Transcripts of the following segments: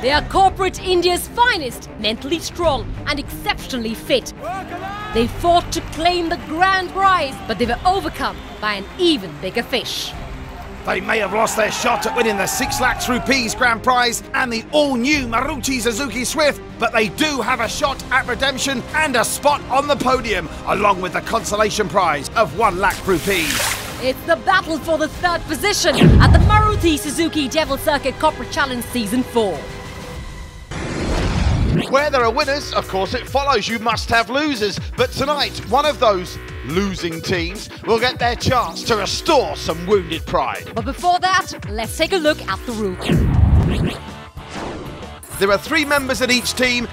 They are corporate India's finest, mentally strong and exceptionally fit. They fought to claim the grand prize, but they were overcome by an even bigger fish. They may have lost their shot at winning the 6 lakhs rupees grand prize and the all-new Maruti Suzuki Swift, but they do have a shot at redemption and a spot on the podium, along with the consolation prize of 1 lakh rupees. It's the battle for the 3rd position at the Maruti Suzuki Devil Circuit Corporate Challenge Season 4. Where there are winners, of course it follows you must have losers, but tonight one of those losing teams will get their chance to restore some wounded pride. But before that, let's take a look at the route. There are 3 members in each team,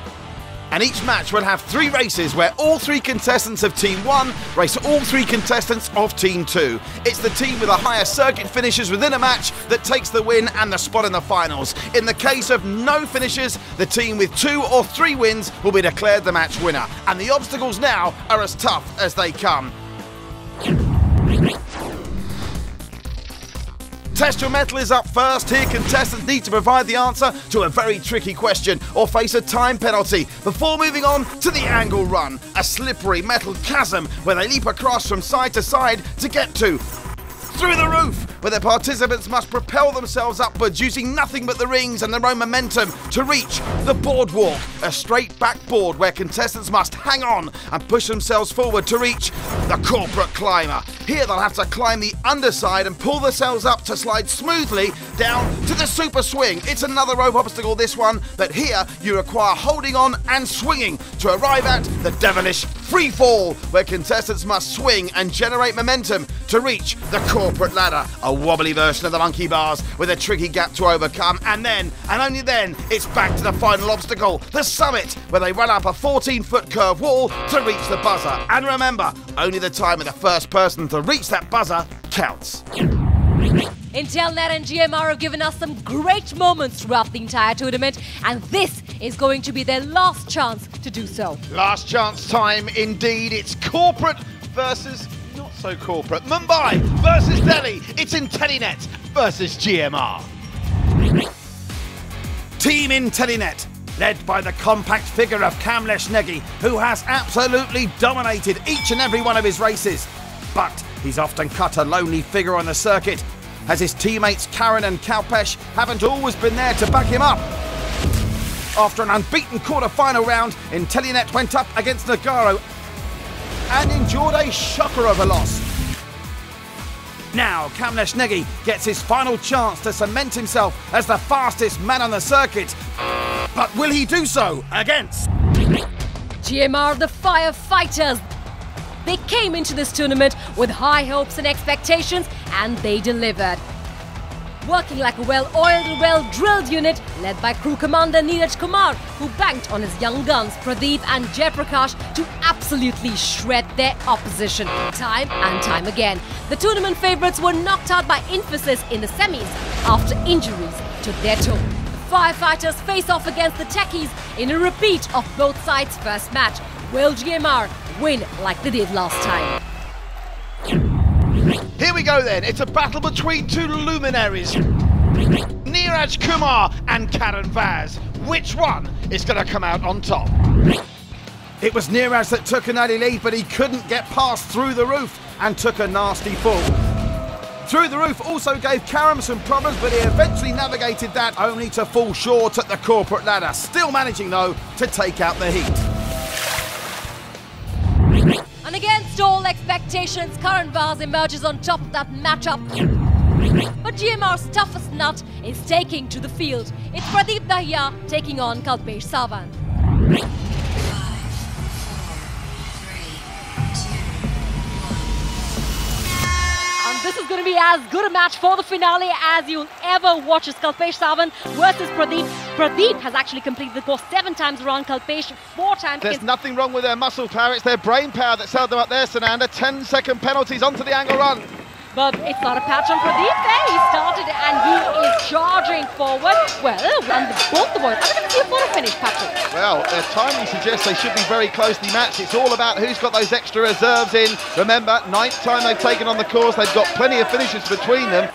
and each match will have 3 races where all 3 contestants of Team 1 race all 3 contestants of Team 2. It's the team with the highest circuit finishes within a match that takes the win and the spot in the finals. In the case of no finishes, the team with 2 or 3 wins will be declared the match winner. And the obstacles now are as tough as they come. Test Your Mettle is up first. Here contestants need to provide the answer to a very tricky question or face a time penalty before moving on to the angle run, a slippery metal chasm where they leap across from side to side to get to through the roof, where the participants must propel themselves upwards using nothing but the rings and their own momentum to reach the boardwalk, a straight backboard where contestants must hang on and push themselves forward to reach the corporate climber. Here they'll have to climb the underside and pull themselves up to slide smoothly down to the super swing. It's another rope obstacle, this one, but here you require holding on and swinging to arrive at the devilish free fall, where contestants must swing and generate momentum to reach the corporate ladder, a wobbly version of the monkey bars with a tricky gap to overcome, and then, and only then, it's back to the final obstacle, the summit, where they run up a 14-foot curved wall to reach the buzzer. And remember, only the time of the first person to reach that buzzer counts. INTELENET and GMR have given us some great moments throughout the entire tournament, and this is going to be their last chance to do so. Last chance time indeed. It's corporate versus not so corporate. Mumbai versus Delhi. It's INTELENET versus GMR. Team INTELENET, led by the compact figure of Kamlesh Negi, who has absolutely dominated each and every one of his races. But he's often cut a lonely figure on the circuit, as his teammates Karan and Kalpesh haven't always been there to back him up. After an unbeaten quarter-final round, INTELENET went up against Nagaro and endured a shocker of a loss. Now Kamlesh Negi gets his final chance to cement himself as the fastest man on the circuit. But will he do so against GMR, the firefighters? They came into this tournament with high hopes and expectations, and they delivered. Working like a well-oiled and well-drilled unit, led by crew commander Neeraj Kumar, who banked on his young guns Pradeep and Jaiprakash to absolutely shred their opposition, time and time again. The tournament favourites were knocked out by Infosys in the semis after injuries took their toll. The firefighters face off against the techies in a repeat of both sides' first match. Will GMR win like they did last time? Here we go then. It's a battle between 2 luminaries, Neeraj Kumar and Karan Vaz. Which one is going to come out on top? It was Neeraj that took an early lead, but he couldn't get past through the roof and took a nasty fall. Through the roof also gave Karam some problems, but he eventually navigated that, only to fall short at the corporate ladder. Still managing, though, to take out the heat. And against all expectations, Karan Vaz emerges on top of that matchup. But GMR's toughest nut is taking to the field. It's Pradeep Dahiya taking on Kalpesh Sawant. This is going to be as good a match for the finale as you'll ever watch, as Kalpesh Sawant versus Pradeep. Pradeep has actually completed the course 7 times around Kalpesh, 4 times. There's nothing wrong with their muscle power, it's their brain power that's held them up there, Sananda. 10-second penalties onto the angle run. But it's not a patch on Pradeep there. He started and he is charging forward. Well, and both the boys. I'm going to see a photo finish, Patrick. Well, their timing suggests they should be very closely matched. It's all about who's got those extra reserves in. Remember, 9th time they've taken on the course. They've got plenty of finishes between them.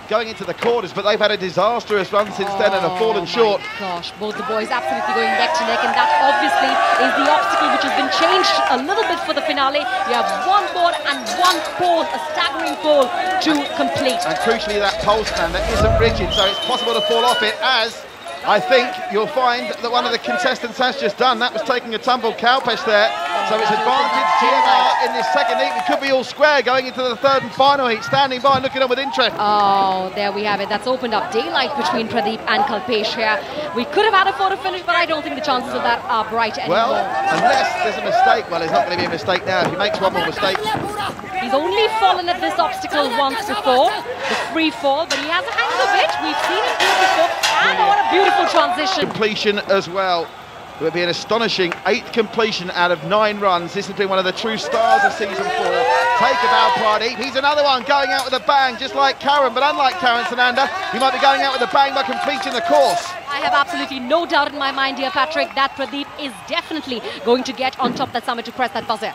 going into the corners, but they've had a disastrous run since then and have fallen short. Gosh, both the boys absolutely going neck to neck, and that obviously is the obstacle which has been changed a little bit for the finale. You have one board and one pole, a staggering pole to complete. And crucially, that pole stand that isn't rigid, so it's possible to fall off it, as I think you'll find that one of the contestants has just done. That was taking a tumbled cowpesh there. So it's advantage GMR in this second heat. We could be all square going into the third and final heat, standing by and looking on with interest. Oh, there we have it. That's opened up daylight between Pradeep and Kalpesh here. We could have had a photo finish, but I don't think the chances of that are bright anymore. Well, unless there's a mistake. Well, there's not going to be a mistake now. If he makes one more mistake. He's only fallen at this obstacle once before, the free fall, but he has a hang of it. We've seen him do it before. And what a beautiful transition. Completion as well. It would be an astonishing 8th completion out of 9 runs. This has been one of the true stars of season 4. Take a bow, Pradeep. He's another one going out with a bang, just like Karen, but unlike Karen Sananda, he might be going out with a bang by completing the course. I have absolutely no doubt in my mind, dear Patrick, that Pradeep is definitely going to get on top of that summit to press that buzzer.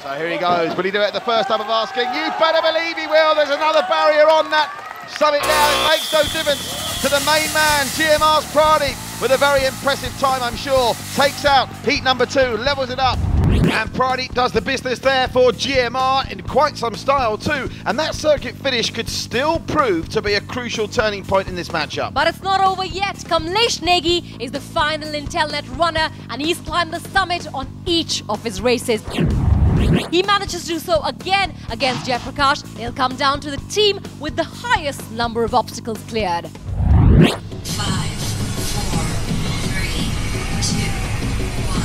So here he goes. Will he do it the first time of asking? You better believe he will. There's another barrier on that summit now. It makes no difference to the main man, GMR's Pradeep, with a very impressive time, I'm sure. Takes out heat number 2, levels it up. And Pradeep does the business there for GMR in quite some style too. And that circuit finish could still prove to be a crucial turning point in this matchup. But it's not over yet. Kamlesh Negi is the final INTELENET runner, and he's climbed the summit on each of his races. He manages to do so again against Jayaprakash. It'll come down to the team with the highest number of obstacles cleared. 5, 4, 3, 2, 1.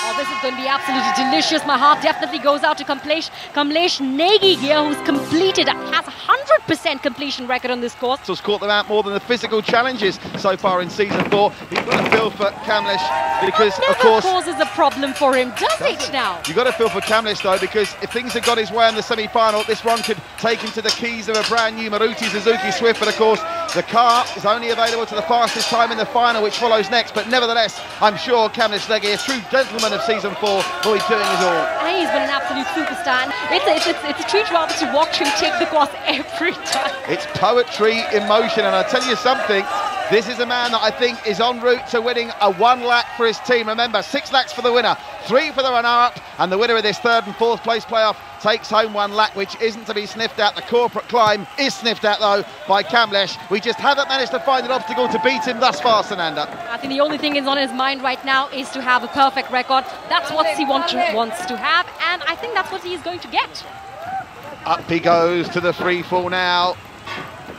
Oh, this is going to be absolutely delicious. My heart definitely goes out to Kamlesh Negi here, who's completed, has 100% completion record on this course. Has caught them out more than the physical challenges so far in season 4. You've got to feel for Kamlesh because, of course, causes a problem for him, does it now? You've got to feel for Kamlesh though, because if things had got his way in the semi-final, this one could take him to the keys of a brand new Maruti Suzuki Swift. But of course, the car is only available to the fastest time in the final, which follows next. But nevertheless, I'm sure Kamlesh Negi, a true gentleman of season 4, will be doing his all. And he's been an absolute superstar. It's a treat rather to watch him take the course every time. It's poetry in motion, and I'll tell you something. This is a man that I think is en route to winning a 1 lakh for his team. Remember, 6 lakhs for the winner, 3 for the runner-up, and the winner of this 3rd and 4th place playoff takes home 1 lakh, which isn't to be sniffed at. The corporate climb is sniffed at, though, by Kamlesh. We just haven't managed to find an obstacle to beat him thus far, Sananda. I think the only thing is on his mind right now is to have a perfect record. That's what he wants to have, and I think that's what he's going to get. Up he goes to the free fall now.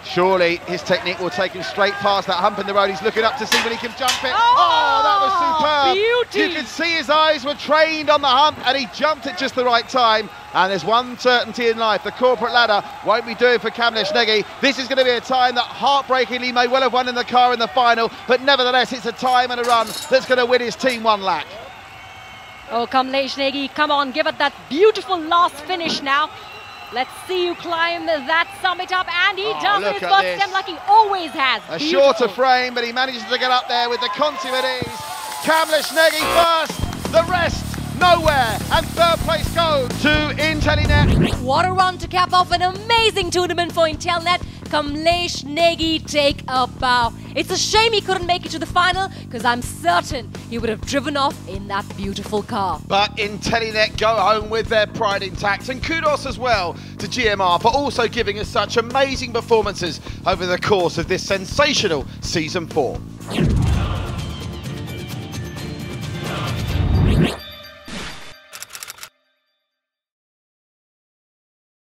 Surely his technique will take him straight past that hump in the road. He's looking up to see when he can jump it. Oh, that was superb. Beauty. You could see his eyes were trained on the hump, and he jumped at just the right time. And there's one certainty in life. The corporate ladder won't be doing for Kamlesh Negi. This is going to be a time that heartbreakingly may well have won in the car in the final, but nevertheless, it's a time and a run that's going to win his team 1 lakh. Oh, Kamlesh Negi, come on, give it that beautiful last finish now. Let's see you climb that summit up, and he does it. His first attempt like he always has. A shorter frame, but he manages to get up there with the consummate ease. Kamlesh Negi first, the rest nowhere, and 3rd place goes to INTELENET. What a run to cap off an amazing tournament for INTELENET. Kamlesh Negi, take a bow. It's a shame he couldn't make it to the final, because I'm certain he would have driven off in that beautiful car. But INTELENET go home with their pride intact, and kudos as well to GMR for also giving us such amazing performances over the course of this sensational Season 4.